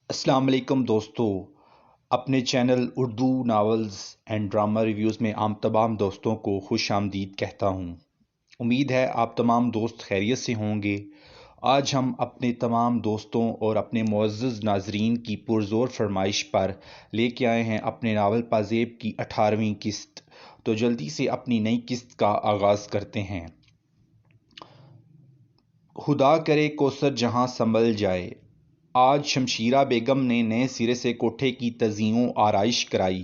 السلام علیکم دوستو، اپنے channel Urdu novels and drama reviews میں عام تمام دوستوں کو خوش آمدید کہتا ہوں۔ امید ہے آپ تمام دوست خیریت سے ہوں گے۔ آج ہم اپنے تمام دوستوں اور اپنے معزز ناظرین کی پرزور فرمائش پر لے کے آئے ہیں اپنے ناول پازیب کی 18ویں قسط۔ تو جلدی سے اپنی نئی قسط کا آغاز کرتے ہیں۔ خدا کرے کوثر جہاں سنبھل جائے۔ آج شمشیرہ بیگم نے نئے سرے سے کوٹھے کی تزئین و آرائش کرائی۔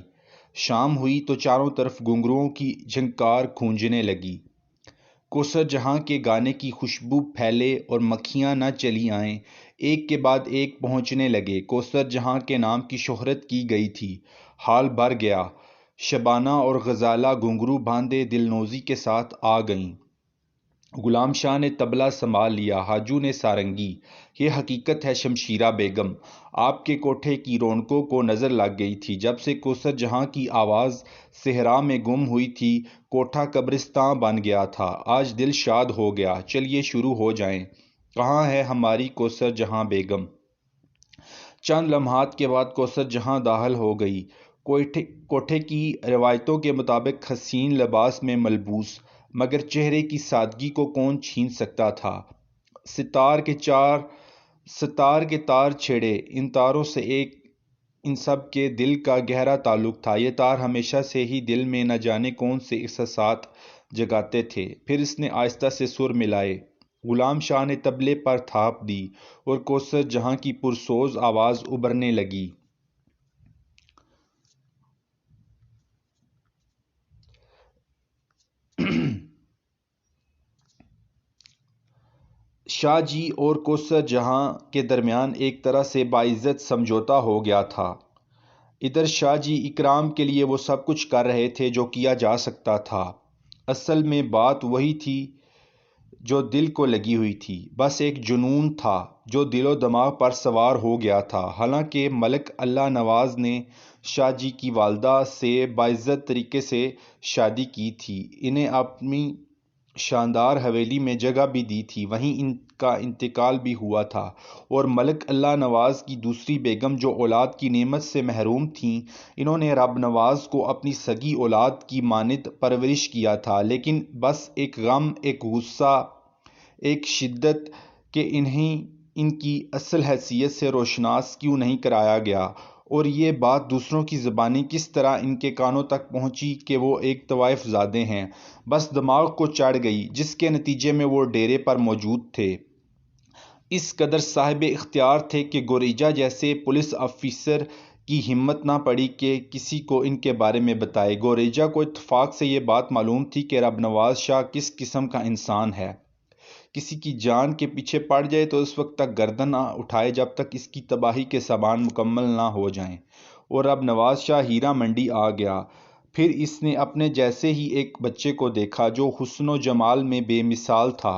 شام ہوئی تو چاروں طرف گھنگروؤں کی جھنکار گونجنے لگی۔ کوثر جہاں کے گانے کی خوشبو پھیلے اور مکھیاں نہ چلی آئیں، ایک کے بعد ایک پہنچنے لگے۔ کوثر جہاں کے نام کی شہرت کی گئی تھی، حال بھر گیا۔ شبانہ اور غزالہ گھنگرو باندھے دلنوزی کے ساتھ آ گئیں۔ غلام شاہ نے طبلہ سنبھال لیا، حاجو نے سارنگی۔ یہ حقیقت ہے شمشیرہ بیگم، آپ کے کوٹھے کی رونقوں کو نظر لگ گئی تھی۔ جب سے کوثر جہاں کی آواز صحرا میں گم ہوئی تھی، کوٹھا قبرستان بن گیا تھا۔ آج دل شاد ہو گیا، چلیے شروع ہو جائیں۔ کہاں ہے ہماری کوثر جہاں بیگم؟ چند لمحات کے بعد کوثر جہاں داخل ہو گئی، کوٹھے کی روایتوں کے مطابق حسین لباس میں ملبوس، مگر چہرے کی سادگی کو کون چھین سکتا تھا؟ ستار کے تار چھڑے، ان تاروں سے ایک ان سب کے دل کا گہرا تعلق تھا۔ یہ تار ہمیشہ سے ہی دل میں نہ جانے کون سے احساسات جگاتے تھے۔ پھر اس نے آہستہ سے سر ملائے، غلام شاہ نے طبلے پر تھاپ دی اور کوثر جہاں کی پرسوز آواز ابھرنے لگی۔ شاہ جی اور کوثر جہاں کے درمیان ایک طرح سے باعزت سمجھوتا ہو گیا تھا۔ ادھر شاہ جی اکرام کے لیے وہ سب کچھ کر رہے تھے جو کیا جا سکتا تھا۔ اصل میں بات وہی تھی جو دل کو لگی ہوئی تھی، بس ایک جنون تھا جو دل و دماغ پر سوار ہو گیا تھا۔ حالانکہ ملک اللہ نواز نے شاہ جی کی والدہ سے باعزت طریقے سے شادی کی تھی، انہیں اپنی شاندار حویلی میں جگہ بھی دی تھی، وہیں ان کا انتقال بھی ہوا تھا، اور ملک اللہ نواز کی دوسری بیگم جو اولاد کی نعمت سے محروم تھیں، انہوں نے رب نواز کو اپنی سگی اولاد کی مانند پرورش کیا تھا۔ لیکن بس ایک غم، ایک غصہ، ایک شدت کہ انہیں ان کی اصل حیثیت سے روشناس کیوں نہیں کرایا گیا، اور یہ بات دوسروں کی زبانی کس طرح ان کے کانوں تک پہنچی کہ وہ ایک طوائف زادے ہیں، بس دماغ کو چڑھ گئی، جس کے نتیجے میں وہ ڈیرے پر موجود تھے۔ اس قدر صاحب اختیار تھے کہ گوریجا جیسے پولیس آفیسر کی ہمت نہ پڑی کہ کسی کو ان کے بارے میں بتائے۔ گوریجا کو اتفاق سے یہ بات معلوم تھی کہ رب نواز شاہ کس قسم کا انسان ہے۔ کسی کی جان کے پیچھے پڑ جائے تو اس وقت تک گردن نہ اٹھائے جب تک اس کی تباہی کے سامان مکمل نہ ہو جائیں۔ اور رب نواز شاہ ہیرا منڈی آ گیا۔ پھر اس نے اپنے جیسے ہی ایک بچے کو دیکھا جو حسن و جمال میں بے مثال تھا،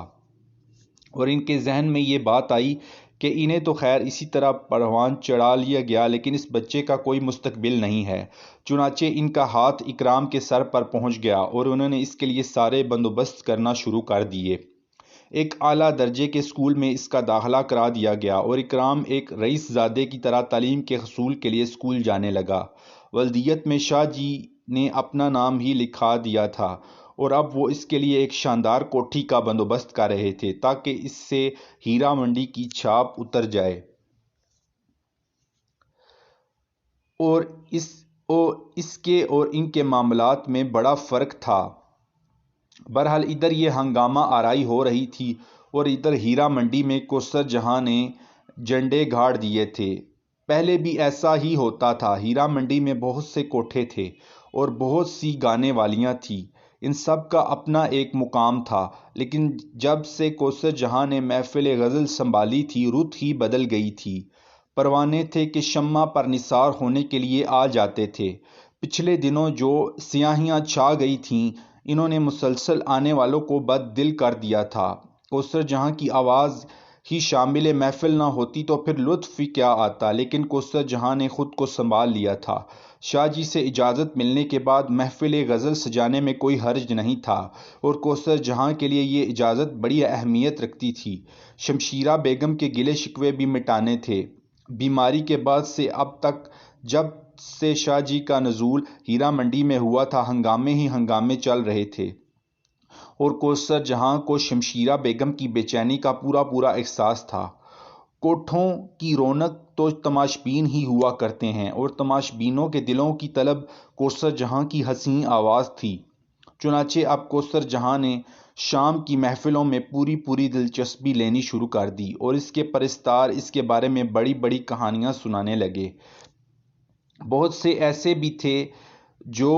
اور ان کے ذہن میں یہ بات آئی کہ انہیں تو خیر اسی طرح پروان چڑھا لیا گیا، لیکن اس بچے کا کوئی مستقبل نہیں ہے۔ چنانچہ ان کا ہاتھ اکرام کے سر پر پہنچ گیا اور انہوں نے اس کے لیے سارے بندوبست کرنا شروع کر دیے۔ ایک اعلیٰ درجے کے اسکول میں اس کا داخلہ کرا دیا گیا اور اکرام ایک رئیس زادے کی طرح تعلیم کے حصول کے لیے اسکول جانے لگا۔ والدیت میں شاہ جی نے اپنا نام ہی لکھا دیا تھا، اور اب وہ اس کے لیے ایک شاندار کوٹھی کا بندوبست کر رہے تھے تاکہ اس سے ہیرا منڈی کی چھاپ اتر جائے۔ اور اس کے اور ان کے معاملات میں بڑا فرق تھا۔ بہرحال ادھر یہ ہنگامہ آرائی ہو رہی تھی اور ادھر ہیرا منڈی میں کوثر جہاں نے جھنڈے گاڑ دیے تھے۔ پہلے بھی ایسا ہی ہوتا تھا۔ ہیرا منڈی میں بہت سے کوٹھے تھے اور بہت سی گانے والیاں تھیں، ان سب کا اپنا ایک مقام تھا، لیکن جب سے کوثر جہاں نے محفل غزل سنبھالی تھی، رت ہی بدل گئی تھی۔ پروانے تھے کہ شمع پر نثار ہونے کے لیے آ جاتے تھے۔ پچھلے دنوں جو سیاہیاں چھا گئی تھیں، انہوں نے مسلسل آنے والوں کو بد دل کر دیا تھا۔ کوثر جہاں کی آواز ہی شامل محفل نہ ہوتی تو پھر لطف ہی کیا آتا، لیکن کوثر جہاں نے خود کو سنبھال لیا تھا۔ شاہ جی سے اجازت ملنے کے بعد محفل غزل سجانے میں کوئی حرج نہیں تھا، اور کوثر جہاں کے لیے یہ اجازت بڑی اہمیت رکھتی تھی۔ شمشیرہ بیگم کے گلے شکوے بھی مٹانے تھے۔ بیماری کے بعد سے اب تک جب سے شاہ جی کا نزول ہیرا منڈی میں ہوا تھا، ہنگامے ہی ہنگامے چل رہے تھے، اور کوثر جہاں کو شمشیرہ بیگم کی بے چینی کا پورا احساس تھا۔ کوٹھوں کی رونق تو تماشبین ہی ہوا کرتے ہیں، اور تماشبینوں کے دلوں کی طلب کوثر جہاں کی حسین آواز تھی۔ چنانچہ اب کوثر جہاں نے شام کی محفلوں میں پوری دلچسپی لینی شروع کر دی، اور اس کے پرستار اس کے بارے میں بڑی کہانیاں سنانے لگے۔ بہت سے ایسے بھی تھے جو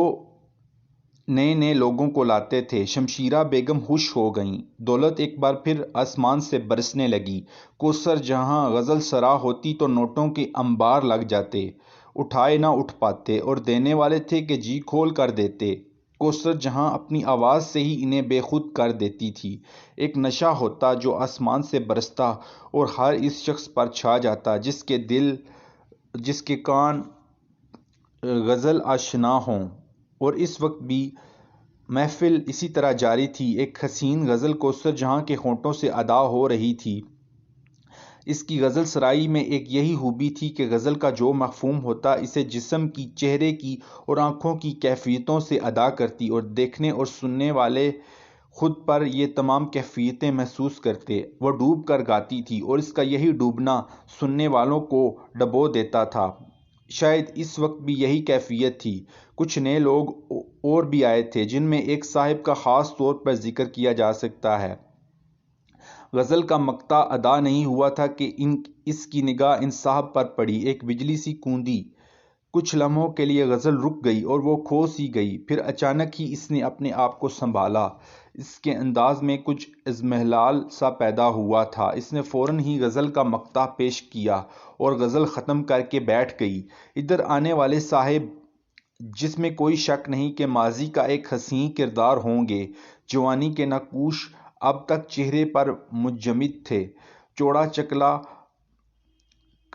نئے لوگوں کو لاتے تھے۔ شمشیرہ بیگم خوش ہو گئیں، دولت ایک بار پھر آسمان سے برسنے لگی۔ کوثر جہاں غزل سرا ہوتی تو نوٹوں کے انبار لگ جاتے، اٹھائے نہ اٹھ پاتے، اور دینے والے تھے کہ جی کھول کر دیتے۔ کوثر جہاں اپنی آواز سے ہی انہیں بے خود کر دیتی تھی۔ ایک نشہ ہوتا جو آسمان سے برستا اور ہر اس شخص پر چھا جاتا جس کے کان غزل آشنا ہوں۔ اور اس وقت بھی محفل اسی طرح جاری تھی۔ ایک حسین غزل کوثر جہاں کے ہونٹوں سے ادا ہو رہی تھی۔ اس کی غزل سرائی میں ایک یہی خوبی تھی کہ غزل کا جو مفہوم ہوتا اسے جسم کی، چہرے کی اور آنکھوں کی کیفیتوں سے ادا کرتی، اور دیکھنے اور سننے والے خود پر یہ تمام کیفیتیں محسوس کرتے۔ وہ ڈوب کر گاتی تھی، اور اس کا یہی ڈوبنا سننے والوں کو ڈبو دیتا تھا۔ شاید اس وقت بھی یہی کیفیت تھی۔ کچھ نئے لوگ اور بھی آئے تھے، جن میں ایک صاحب کا خاص طور پر ذکر کیا جا سکتا ہے۔ غزل کا مقطع ادا نہیں ہوا تھا کہ اس کی نگاہ ان صاحب پر پڑی۔ ایک بجلی سی کوندی، کچھ لمحوں کے لیے غزل رک گئی اور وہ کھو سی گئی۔ پھر اچانک ہی اس نے اپنے آپ کو سنبھالا۔ اس کے انداز میں کچھ اضمحلال سا پیدا ہوا تھا۔ اس نے فوراً ہی غزل کا مقطع پیش کیا اور غزل ختم کر کے بیٹھ گئی۔ ادھر آنے والے صاحب، جس میں کوئی شک نہیں کہ ماضی کا ایک حسین کردار ہوں گے، جوانی کے نقوش اب تک چہرے پر منجمد تھے۔ چوڑا چکلا،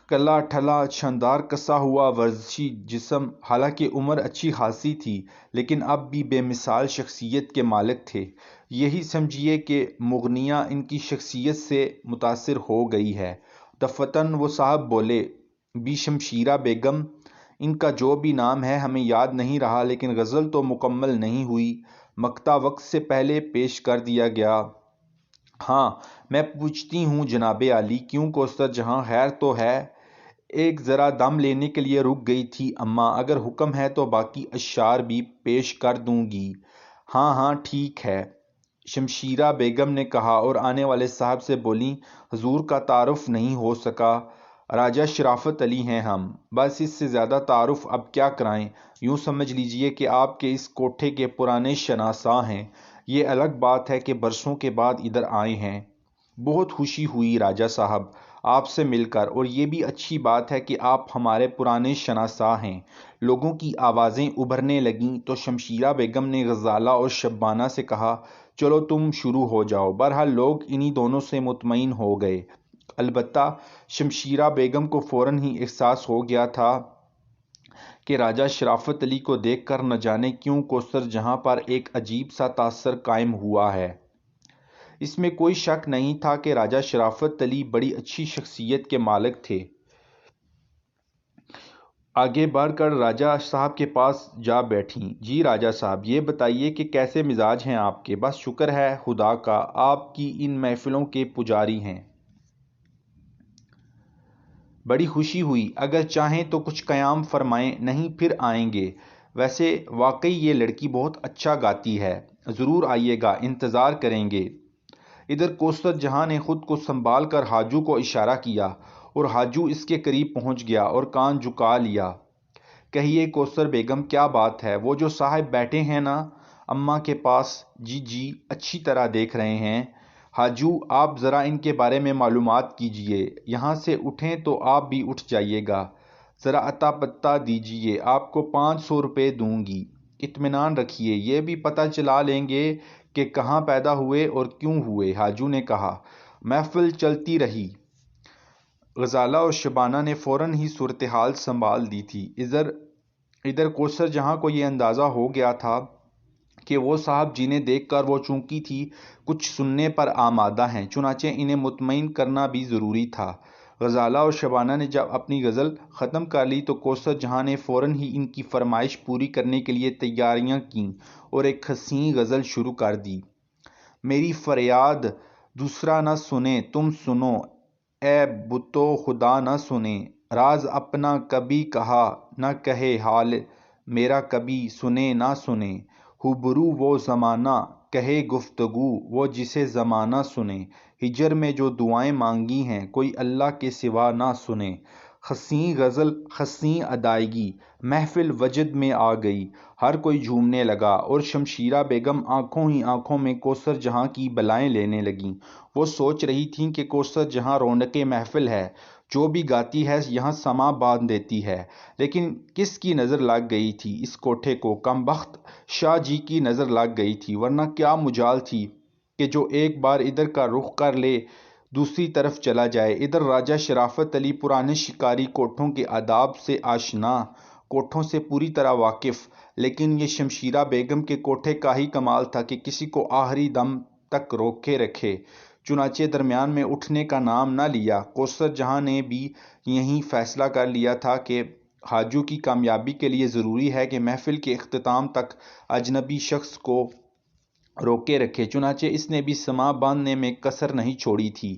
کلا ٹھلا، شاندار کسا ہوا ورزشی جسم، حالانکہ عمر اچھی خاصی تھی، لیکن اب بھی بے مثال شخصیت کے مالک تھے۔ یہی سمجھیے کہ مغنیہ ان کی شخصیت سے متاثر ہو گئی ہے۔ دفعتاً وہ صاحب بولے، بی شمشیرہ بیگم، ان کا جو بھی نام ہے ہمیں یاد نہیں رہا، لیکن غزل تو مکمل نہیں ہوئی، مقطع وقت سے پہلے پیش کر دیا گیا۔ ہاں، میں پوچھتی ہوں جناب عالی، کیوں کوثر جہاں خیر تو ہے؟ ایک ذرا دم لینے کے لیے رک گئی تھی اماں، اگر حکم ہے تو باقی اشعار بھی پیش کر دوں گی۔ ہاں ٹھیک ہے، شمشیرہ بیگم نے کہا، اور آنے والے صاحب سے بولیں، حضور کا تعارف نہیں ہو سکا، راجہ شرافت علی ہیں ہم، بس اس سے زیادہ تعارف اب کیا کرائیں، یوں سمجھ لیجئے کہ آپ کے اس کوٹھے کے پرانے شناسا ہیں۔ یہ الگ بات ہے کہ برسوں کے بعد ادھر آئے ہیں۔ بہت خوشی ہوئی راجہ صاحب آپ سے مل کر، اور یہ بھی اچھی بات ہے کہ آپ ہمارے پرانے شناسا ہیں۔ لوگوں کی آوازیں ابھرنے لگیں تو شمشیرہ بیگم نے غزالہ اور شبانہ سے کہا، چلو تم شروع ہو جاؤ۔ بہرحال لوگ انہی دونوں سے مطمئن ہو گئے۔ البتہ شمشیرہ بیگم کو فوراً ہی احساس ہو گیا تھا کہ راجہ شرافت علی کو دیکھ کر نہ جانے کیوں کوثر جہاں پر ایک عجیب سا تاثر قائم ہوا ہے۔ اس میں کوئی شک نہیں تھا کہ راجہ شرافت علی بڑی اچھی شخصیت کے مالک تھے۔ آگے بڑھ کر راجہ صاحب کے پاس جا بیٹھیں۔ جی راجہ صاحب، یہ بتائیے کہ کیسے مزاج ہیں آپ کے؟ بس شکر ہے خدا کا، آپ کی ان محفلوں کے پجاری ہیں۔ بڑی خوشی ہوئی، اگر چاہیں تو کچھ قیام فرمائیں، نہیں پھر آئیں گے۔ ویسے واقعی یہ لڑکی بہت اچھا گاتی ہے، ضرور آئیے گا، انتظار کریں گے۔ ادھر کوثر جہاں نے خود کو سنبھال کر حاجو کو اشارہ کیا، اور حاجو اس کے قریب پہنچ گیا اور کان جھکا لیا۔ کہیے کوثر بیگم، کیا بات ہے؟ وہ جو صاحب بیٹھے ہیں نا اماں کے پاس؟ جی اچھی طرح دیکھ رہے ہیں۔ حاجو، آپ ذرا ان کے بارے میں معلومات کیجئے، یہاں سے اٹھیں تو آپ بھی اٹھ جائیے گا، ذرا اتا پتہ دیجئے، آپ کو 500 روپے دوں گی، اطمینان رکھیے، یہ بھی پتہ چلا لیں گے کہ کہاں پیدا ہوئے اور کیوں ہوئے۔ حاجو نے کہا۔ محفل چلتی رہی۔ غزالہ اور شبانہ نے فوراً ہی صورتحال سنبھال دی تھی۔ ادھر کوثر جہاں کو یہ اندازہ ہو گیا تھا کہ وہ صاحب جنہیں دیکھ کر وہ چونکی تھی کچھ سننے پر آمادہ ہیں، چنانچہ انہیں مطمئن کرنا بھی ضروری تھا۔ غزالہ اور شبانہ نے جب اپنی غزل ختم کر لی تو کوثر جہاں نے فوراً ہی ان کی فرمائش پوری کرنے کے لیے تیاریاں کیں اور ایک حسین غزل شروع کر دی۔ میری فریاد دوسرا نہ سنے تم سنو، اے بتو خدا نہ سنے، راز اپنا کبھی کہا نہ کہے، حال میرا کبھی سنے نہ سنے، روبرو وہ زمانہ کہے گفتگو وہ جسے زمانہ سنے، ہجر میں جو دعائیں مانگی ہیں کوئی اللہ کے سوا نہ سنے۔ حسین غزل، حسین ادائیگی، محفل وجد میں آ گئی، ہر کوئی جھومنے لگا اور شمشیرہ بیگم آنکھوں ہی آنکھوں میں کوثر جہاں کی بلائیں لینے لگیں۔ وہ سوچ رہی تھیں کہ کوثر جہاں رونق محفل ہے، جو بھی گاتی ہے یہاں سما باندھ دیتی ہے، لیکن کس کی نظر لگ گئی تھی اس کوٹھے کو؟ کمبخت شاہ جی کی نظر لگ گئی تھی، ورنہ کیا مجال تھی کہ جو ایک بار ادھر کا رخ کر لے دوسری طرف چلا جائے۔ ادھر راجہ شرافت علی پرانے شکاری کوٹھوں کے آداب سے آشنا، کوٹھوں سے پوری طرح واقف، لیکن یہ شمشیرہ بیگم کے کوٹھے کا ہی کمال تھا کہ کسی کو آخری دم تک روکے رکھے، چنانچہ درمیان میں اٹھنے کا نام نہ لیا۔ کوثر جہاں نے بھی یہی فیصلہ کر لیا تھا کہ حاجو کی کامیابی کے لیے ضروری ہے کہ محفل کے اختتام تک اجنبی شخص کو روکے رکھے، چنانچہ اس نے بھی سما باندھنے میں کسر نہیں چھوڑی تھی۔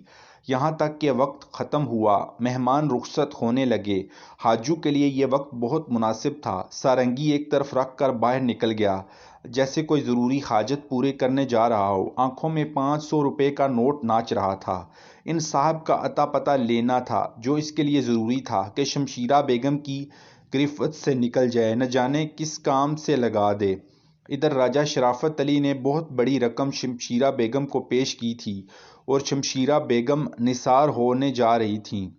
یہاں تک کہ وقت ختم ہوا، مہمان رخصت ہونے لگے، حاجو کے لیے یہ وقت بہت مناسب تھا۔ سارنگی ایک طرف رکھ کر باہر نکل گیا جیسے کوئی ضروری حاجت پورے کرنے جا رہا ہو۔ آنکھوں میں 500 روپے کا نوٹ ناچ رہا تھا۔ ان صاحب کا عطا پتہ لینا تھا جو اس کے لیے ضروری تھا کہ شمشیرہ بیگم کی گرفت سے نکل جائے، نہ جانے کس کام سے لگا دے۔ ادھر راجہ شرافت علی نے بہت بڑی رقم شمشیرہ بیگم کو پیش کی تھی اور شمشیرہ بیگم نثار ہونے جا رہی تھیں۔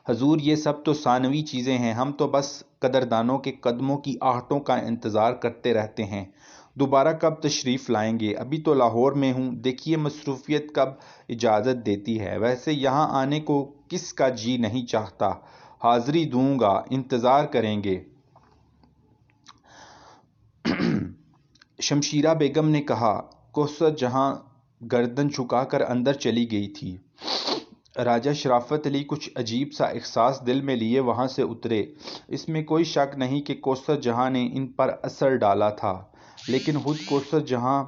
حضور یہ سب تو ثانوی چیزیں ہیں، ہم تو بس قدردانوں کے قدموں کی آہٹوں کا انتظار کرتے رہتے ہیں، دوبارہ کب تشریف لائیں گے؟ ابھی تو لاہور میں ہوں، دیکھیے مصروفیت کب اجازت دیتی ہے، ویسے یہاں آنے کو کس کا جی نہیں چاہتا، حاضری دوں گا، انتظار کریں گے۔ شمشیرہ بیگم نے کہا۔ کوثر جہاں گردن جھکا کر اندر چلی گئی تھی۔ راجہ شرافت علی کچھ عجیب سا احساس دل میں لیے وہاں سے اترے۔ اس میں کوئی شک نہیں کہ کوثر جہاں نے ان پر اثر ڈالا تھا، لیکن خود کوثر جہاں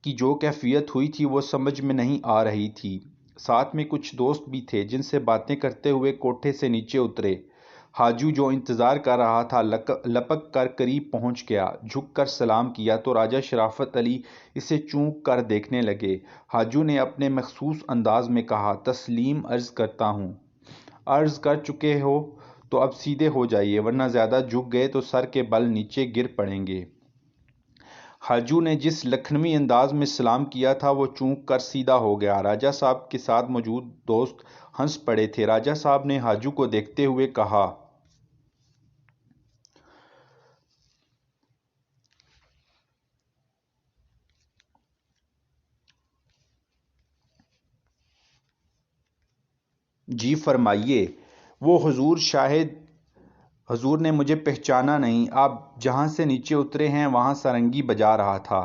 کی جو کیفیت ہوئی تھی وہ سمجھ میں نہیں آ رہی تھی۔ ساتھ میں کچھ دوست بھی تھے جن سے باتیں کرتے ہوئے کوٹھے سے نیچے اترے۔ حاجو جو انتظار کر رہا تھا لپک کر قریب پہنچ گیا، جھک کر سلام کیا تو راجہ شرافت علی اسے چونک کر دیکھنے لگے۔ حاجو نے اپنے مخصوص انداز میں کہا، تسلیم عرض کرتا ہوں۔ عرض کر چکے ہو تو اب سیدھے ہو جائیے، ورنہ زیادہ جھک گئے تو سر کے بل نیچے گر پڑیں گے۔ حاجو نے جس لکھنوی انداز میں سلام کیا تھا وہ چونک کر سیدھا ہو گیا۔ راجہ صاحب کے ساتھ موجود دوست ہنس پڑے تھے۔ راجہ صاحب نے حاجو کو دیکھتے ہوئے کہا، جی فرمائیے۔ وہ حضور شاہد، حضور نے مجھے پہچانا نہیں، آپ جہاں سے نیچے اترے ہیں وہاں سارنگی بجا رہا تھا۔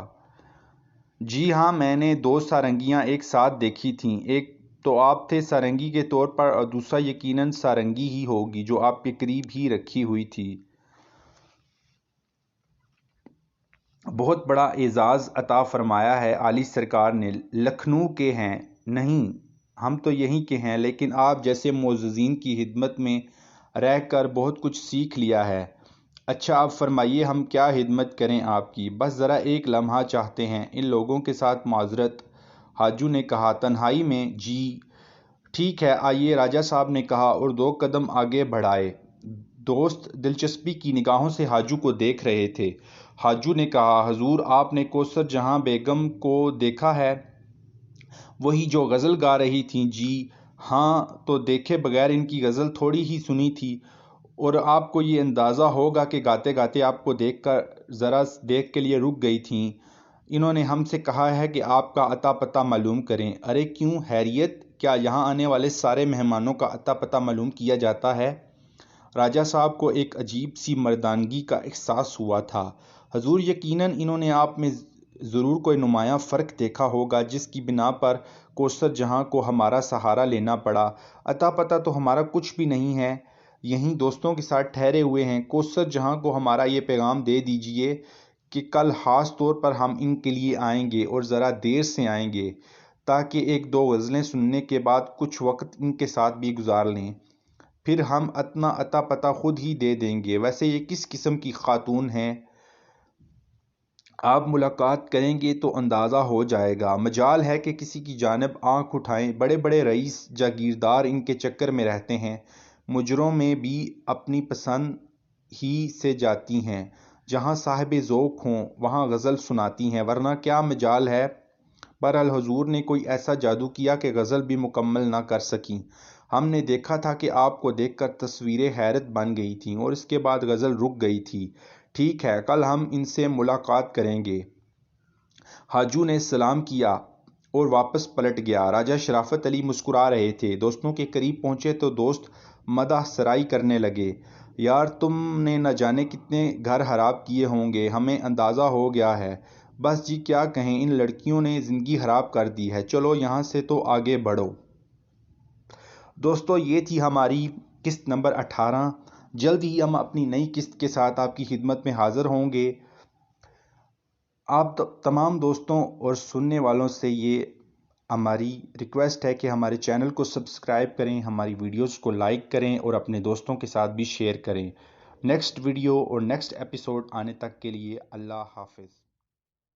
جی ہاں، میں نے 2 سارنگیاں ایک ساتھ دیکھی تھیں، ایک تو آپ تھے سارنگی کے طور پر اور دوسرا یقیناً سارنگی ہی ہوگی جو آپ کے قریب ہی رکھی ہوئی تھی۔ بہت بڑا اعزاز عطا فرمایا ہے اعلی سرکار نے۔ لکھنؤ کے ہیں؟ نہیں، ہم تو یہیں کے ہیں، لیکن آپ جیسے معززین کی خدمت میں رہ کر بہت کچھ سیکھ لیا ہے۔ اچھا آپ فرمائیے ہم کیا خدمت کریں آپ کی؟ بس ذرا ایک لمحہ چاہتے ہیں، ان لوگوں کے ساتھ معذرت۔ حاجو نے کہا، تنہائی میں؟ جی ٹھیک ہے، آئیے، راجہ صاحب نے کہا اور 2 قدم آگے بڑھائے۔ دوست دلچسپی کی نگاہوں سے حاجو کو دیکھ رہے تھے۔ حاجو نے کہا، حضور آپ نے کوثر جہاں بیگم کو دیکھا ہے؟ وہی جو غزل گا رہی تھیں؟ جی ہاں، تو دیکھے بغیر ان کی غزل تھوڑی ہی سنی تھی، اور آپ کو یہ اندازہ ہوگا کہ گاتے گاتے آپ کو دیکھ کر ذرا دیکھ کے لیے رک گئی تھیں۔ انہوں نے ہم سے کہا ہے کہ آپ کا عطا پتہ معلوم کریں۔ ارے کیوں، خیریت؟ کیا یہاں آنے والے سارے مہمانوں کا عطا پتہ معلوم کیا جاتا ہے؟ راجہ صاحب کو ایک عجیب سی مردانگی کا احساس ہوا تھا۔ حضور یقیناً انہوں نے آپ میں ضرور کوئی نمایاں فرق دیکھا ہوگا جس کی بنا پر کوثر جہاں کو ہمارا سہارا لینا پڑا۔ اتا پتہ تو ہمارا کچھ بھی نہیں ہے، یہیں دوستوں کے ساتھ ٹھہرے ہوئے ہیں۔ کوثر جہاں کو ہمارا یہ پیغام دے دیجئے کہ کل خاص طور پر ہم ان کے لیے آئیں گے اور ذرا دیر سے آئیں گے، تاکہ ایک دو غزلیں سننے کے بعد کچھ وقت ان کے ساتھ بھی گزار لیں، پھر ہم اپنا اتا پتہ خود ہی دے دیں گے۔ ویسے یہ کس قسم کی خاتون ہیں؟ آپ ملاقات کریں گے تو اندازہ ہو جائے گا۔ مجال ہے کہ کسی کی جانب آنکھ اٹھائیں۔ بڑے بڑے رئیس جاگیردار ان کے چکر میں رہتے ہیں۔ مجروں میں بھی اپنی پسند ہی سے جاتی ہیں۔ جہاں صاحب ذوق ہوں وہاں غزل سناتی ہیں، ورنہ کیا مجال ہے؟ بہرحال حضور نے کوئی ایسا جادو کیا کہ غزل بھی مکمل نہ کر سکیں۔ ہم نے دیکھا تھا کہ آپ کو دیکھ کر تصویریں حیرت بن گئی تھیں اور اس کے بعد غزل رک گئی تھی۔ ٹھیک ہے، کل ہم ان سے ملاقات کریں گے۔ حاجو نے سلام کیا اور واپس پلٹ گیا۔ راجہ شرافت علی مسکرا رہے تھے۔ دوستوں کے قریب پہنچے تو دوست مدح سرائی کرنے لگے۔ یار تم نے نہ جانے کتنے گھر خراب کیے ہوں گے، ہمیں اندازہ ہو گیا ہے۔ بس جی کیا کہیں، ان لڑکیوں نے زندگی خراب کر دی ہے، چلو یہاں سے تو آگے بڑھو۔ دوستو یہ تھی ہماری قسط نمبر 18۔ جلد ہی ہم اپنی نئی قسط کے ساتھ آپ کی خدمت میں حاضر ہوں گے۔ آپ تمام دوستوں اور سننے والوں سے یہ ہماری ریکویسٹ ہے کہ ہمارے چینل کو سبسکرائب کریں، ہماری ویڈیوز کو لائک کریں اور اپنے دوستوں کے ساتھ بھی شیئر کریں۔ نیکسٹ ویڈیو اور نیکسٹ ایپیسوڈ آنے تک کے لیے اللہ حافظ۔